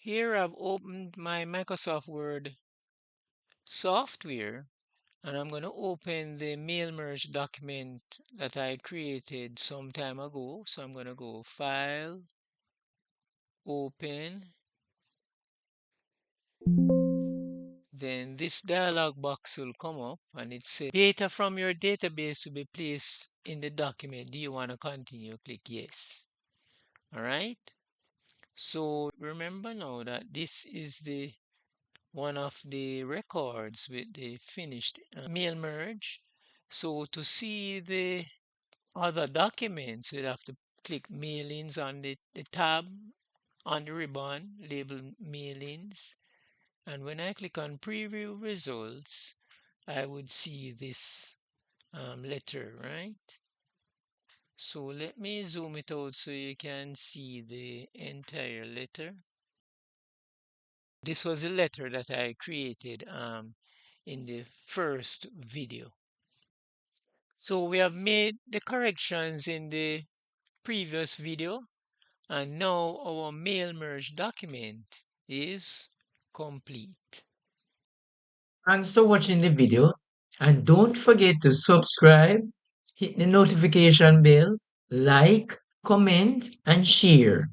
Here I've opened my Microsoft Word software, and I'm going to open the mail merge document that I created some time ago. So I'm going to go File, Open. Then this dialog box will come up and it says data from your database will be placed in the document. Do you want to continue? Click yes. All right. So remember now that this is the one of the records with the finished mail merge. So to see the other documents, you'll have to click mailings on the tab on the ribbon labeled mailings. And when I click on preview results, I would see this letter, right? So let me zoom it out so you can see the entire letter. This was a letter that I created in the first video. So we have made the corrections in the previous video, and now our mail merge document is complete. Thanks for watching the video, and don't forget to subscribe, hit the notification bell, like, comment, and share.